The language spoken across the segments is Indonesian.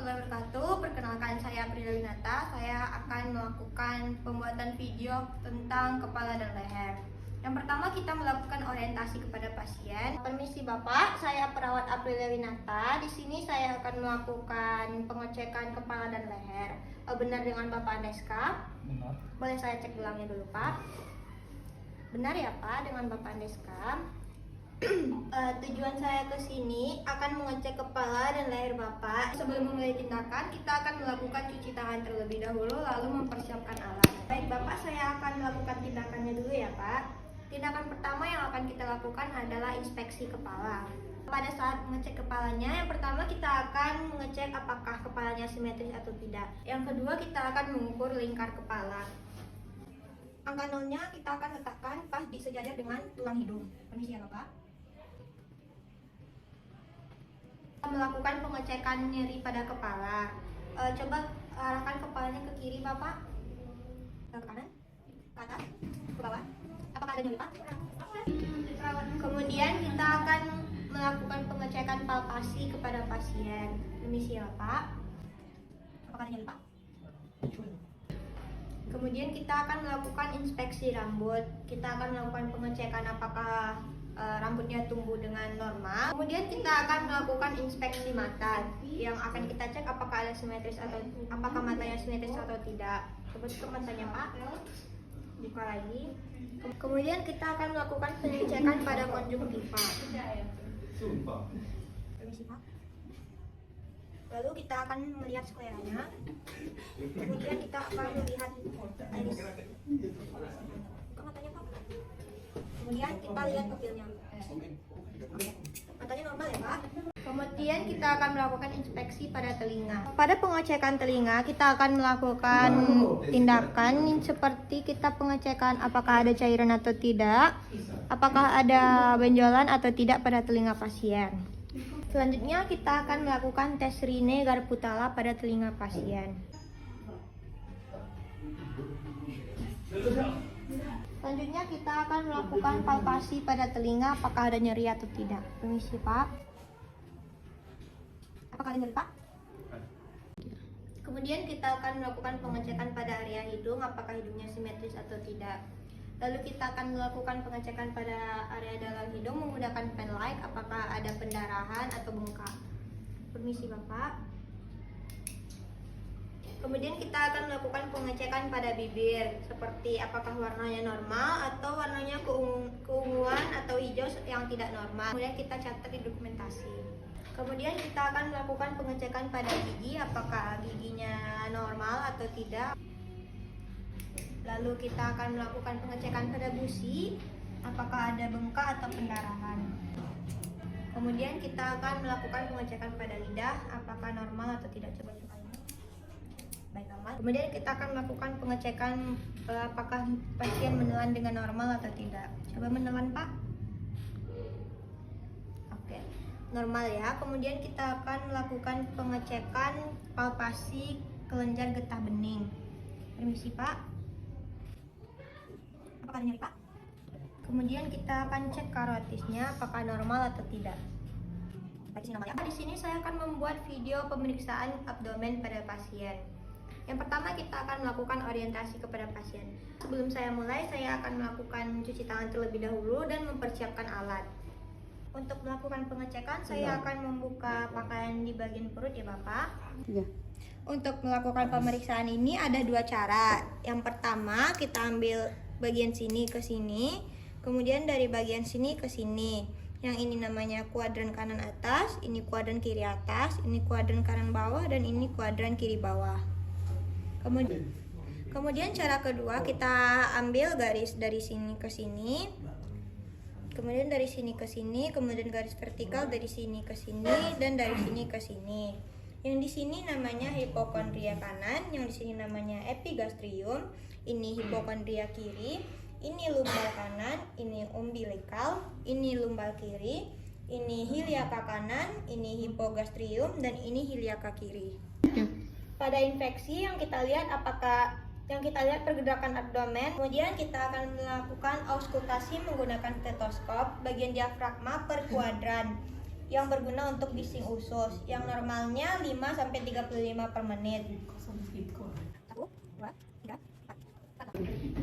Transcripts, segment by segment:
warahmatullahi wabarakatuh. Perkenalkan, saya April Winata. Saya akan melakukan pembuatan video tentang kepala dan leher. Yang pertama, kita melakukan orientasi kepada pasien. Permisi Bapak, saya perawat April Winata. Di sini saya akan melakukan pengecekan kepala dan leher. Benar dengan Bapak Andeska? Benar. Boleh saya cek gelangnya dulu Pak? Benar ya Pak, dengan Bapak Andeska? Tujuan saya ke sini akan mengecek kepala dan leher Bapak. Sebelum memulai tindakan, kita akan melakukan cuci tangan terlebih dahulu, lalu mempersiapkan alat. Baik Bapak, saya akan melakukan tindakannya dulu ya Pak. Tindakan pertama yang akan kita lakukan adalah inspeksi kepala. Pada saat mengecek kepalanya, yang pertama kita akan mengecek apakah kepalanya simetris atau tidak. Yang kedua, kita akan mengukur lingkar kepala. Angka nolnya kita akan letakkan pas di sejajar dengan tulang hidung. Permisi ya Bapak. Melakukan pengecekan nyeri pada kepala. Coba arahkan kepalanya ke kiri Bapak, ke kanan, ke atas, ke bawah. Apakah ada nyeri Pak? Kemudian kita akan melakukan pengecekan palpasi kepada pasien. Permisi ya Pak. Apakah ada nyeri Pak? Kemudian kita akan melakukan inspeksi rambut. Kita akan melakukan pengecekan apakah rambutnya tumbuh dengan normal. Kemudian kita akan melakukan inspeksi mata, yang akan kita cek apakah ada simetris atau apakah matanya simetris atau tidak. Coba tutup matanya Pak, buka lagi. Kemudian kita akan melakukan pengecekan pada konjungtiva. Permisi Pak. Lalu kita akan melihat skleranya. Kemudian kita akan melihat iris. Buka matanya Pak. Kemudian kita lihat pupilnya. Matanya normal ya Pak. Kemudian kita akan melakukan inspeksi pada telinga. Pada pengecekan telinga kita akan melakukan tindakan seperti kita pengecekan apakah ada cairan atau tidak, apakah ada benjolan atau tidak pada telinga pasien. Selanjutnya kita akan melakukan tes Rine Garputala pada telinga pasien. Selanjutnya kita akan melakukan palpasi pada telinga apakah ada nyeri atau tidak. Permisi Pak. Apakah ada nyeri Pak? Kemudian kita akan melakukan pengecekan pada area hidung apakah hidungnya simetris atau tidak. Lalu kita akan melakukan pengecekan pada area dalam hidung menggunakan pen light apakah ada pendarahan atau bengkak. Permisi Bapak. Kemudian kita akan melakukan pengecekan pada bibir seperti apakah warnanya normal atau warnanya keunguan atau hijau yang tidak normal. Kemudian kita catat di dokumentasi. Kemudian kita akan melakukan pengecekan pada gigi apakah giginya normal atau tidak. Lalu kita akan melakukan pengecekan pada gusi apakah ada bengkak atau pendarahan. Kemudian kita akan melakukan pengecekan pada lidah apakah normal atau tidak. Coba ini. Baik, aman. Kemudian kita akan melakukan pengecekan apakah pasien menelan dengan normal atau tidak. Coba menelan Pak. Oke, normal ya. Kemudian kita akan melakukan pengecekan palpasi kelenjar getah bening. Permisi Pak. Apakah ada nyeri Pak? Kemudian kita akan cek karotisnya apakah normal atau tidak. Di sini saya akan membuat video pemeriksaan abdomen pada pasien. Yang pertama kita akan melakukan orientasi kepada pasien. Sebelum saya mulai, saya akan melakukan cuci tangan terlebih dahulu dan mempersiapkan alat. Untuk melakukan pengecekan, saya akan membuka pakaian di bagian perut ya Bapak. Ya. Untuk melakukan pemeriksaan ini ada dua cara. Yang pertama kita ambil bagian sini ke sini, kemudian dari bagian sini ke sini. Yang ini namanya kuadran kanan atas, ini kuadran kiri atas, ini kuadran kanan bawah, dan ini kuadran kiri bawah. Kemudian cara kedua kita ambil garis dari sini ke sini, kemudian dari sini ke sini, kemudian garis vertikal dari sini ke sini, dan dari sini ke sini. Yang di sini namanya hipokondria kanan, yang di sini namanya epigastrium, ini hipokondria kiri, ini lumbal kanan, ini umbilikal, ini lumbal kiri, ini hiliaka kanan, ini hipogastrium, dan ini hiliaka kiri. Pada infeksi yang kita lihat pergerakan abdomen, kemudian kita akan melakukan auskultasi menggunakan stetoskop bagian diafragma per kuadran. yang berguna untuk bising usus, yang normalnya 5-35 per menit.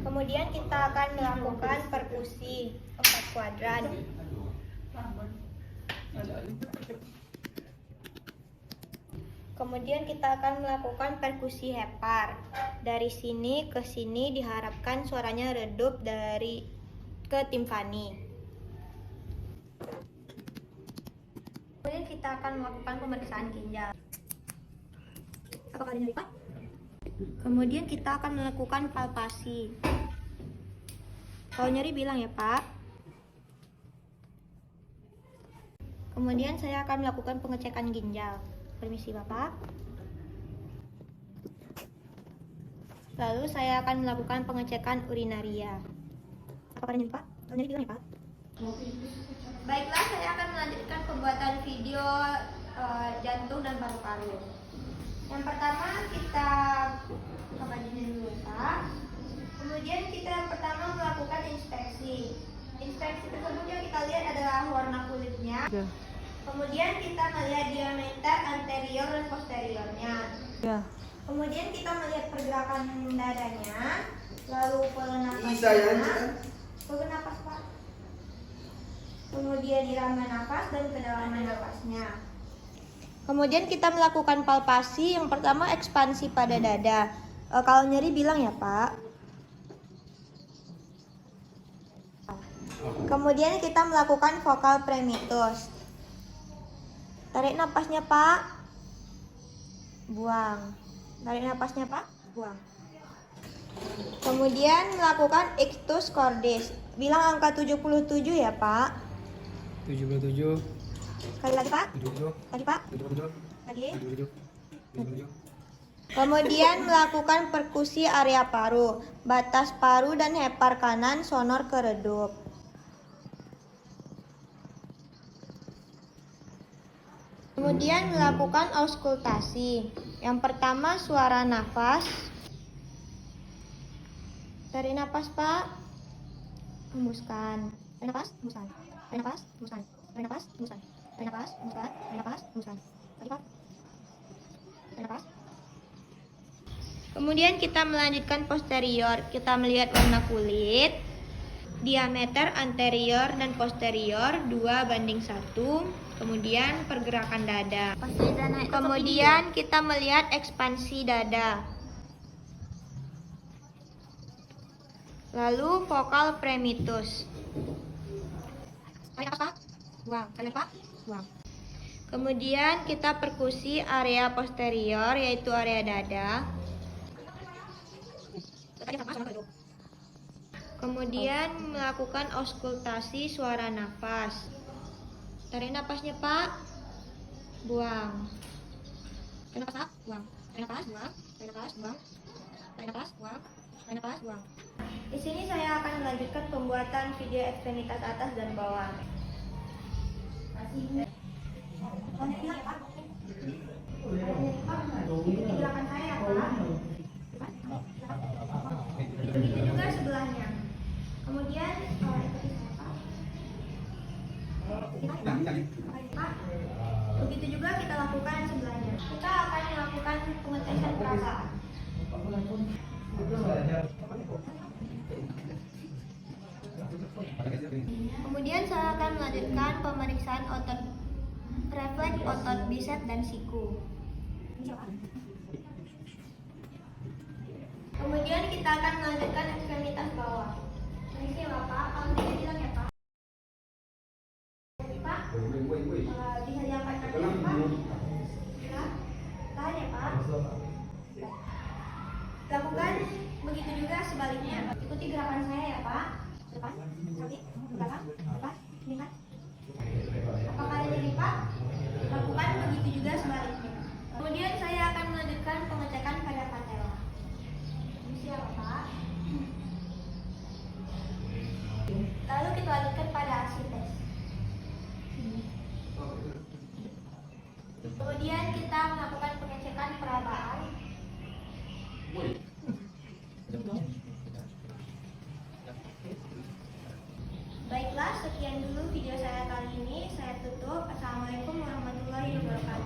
Kemudian kita akan melakukan perkusi 4 kuadran. Kemudian kita akan melakukan perkusi hepar. Dari sini ke sini diharapkan suaranya redup dari ke timpani. Kemudian kita akan melakukan pemeriksaan ginjal. Apakah ada nyeri, Pak? Kemudian kita akan melakukan palpasi. Kalau nyeri bilang ya, Pak. Kemudian saya akan melakukan pengecekan ginjal. Permisi, Bapak. Lalu saya akan melakukan pengecekan urinaria. Apakah ada nyeri, Pak? Kalau nyeri bilang ya, Pak. Baiklah, saya akan melanjutkan pembuatan video jantung dan paru-paru. Yang pertama kita kabarin dulu, Pak. Kemudian kita pertama melakukan inspeksi. Inspeksi tersebut yang kita lihat adalah warna kulitnya. Kemudian kita melihat diameter anterior dan posteriornya. Kemudian kita melihat pergerakan dadanya, lalu pola nafasnya. Pola nafas, Pak. Kemudian irama nafas dan kedalaman nafasnya. Kemudian kita melakukan palpasi. Yang pertama ekspansi pada dada. Kalau nyeri bilang ya, Pak. Kemudian kita melakukan vokal premitus. Tarik napasnya, Pak. Buang. Tarik napasnya, Pak. Buang. Kemudian melakukan ictus cordis. Bilang angka 77 ya, Pak. 77. Kali lagi, Pak. 77. Lagi, Pak. 77. Lagi. 77. 77. Kemudian melakukan perkusi area paru, batas paru dan hepar kanan sonor ke redup. Kemudian melakukan auskultasi. Yang pertama suara nafas. Tarik nafas, Pak. Hembuskan. Tarik nafas, hembuskan. Tarik nafas, hembuskan. Tarik nafas, hembuskan. Tarik nafas, hembuskan. Tarik nafas, hembuskan. Lagi, Pak. Tarik nafas. Kemudian kita melanjutkan posterior. Kita melihat warna kulit, diameter anterior dan posterior 2:1. Kemudian pergerakan dada. Kemudian kita melihat ekspansi dada. Lalu vokal premitus. Tarik nafas, Pak. Buang. Tarik, Pak. Buang. Kemudian kita perkusi area posterior yaitu area dada. Kemudian melakukan auskultasi suara nafas. Tarik napasnya, Pak. Buang. Tarik napas, Pak. Buang. Tarik napas, buang. Tarik napas, buang. Tarik napas, buang. Tarik napas, buang. Di sini saya akan melanjutkan pembuatan video ekstremitas atas dan bawah. Di belakang saya, Pak. Begitu juga sebelahnya. Kemudian begitu juga kita lakukan sebelahnya. Kita akan melakukan pengetesan perasaan. Kemudian saya akan melanjutkan pemeriksaan otot refleks otot bisep dan siku. Kemudian kita akan melanjutkan ekstremitas bawah. Ini Bapak, kalau tidak bilang ya, Pak. Pak, bisa diangkat kaki ya, Pak? Ya, tahan ya, Pak. Lakukan begitu juga sebaliknya. Ikuti gerakan saya ya, Pak. Depan, kaki, belakang, depan, lihat. Apakah ada nyeri, Pak? Lakukan begitu juga sebaliknya. Kemudian saya akan melanjutkan pengecekan pada patella. Siapa, Pak? Lalu kita lanjutkan pada asites. Kemudian kita melakukan pengecekan perabaan. Baiklah, sekian dulu video saya kali ini. Saya tutup. Assalamualaikum. warahmatullahi wabarakatuh.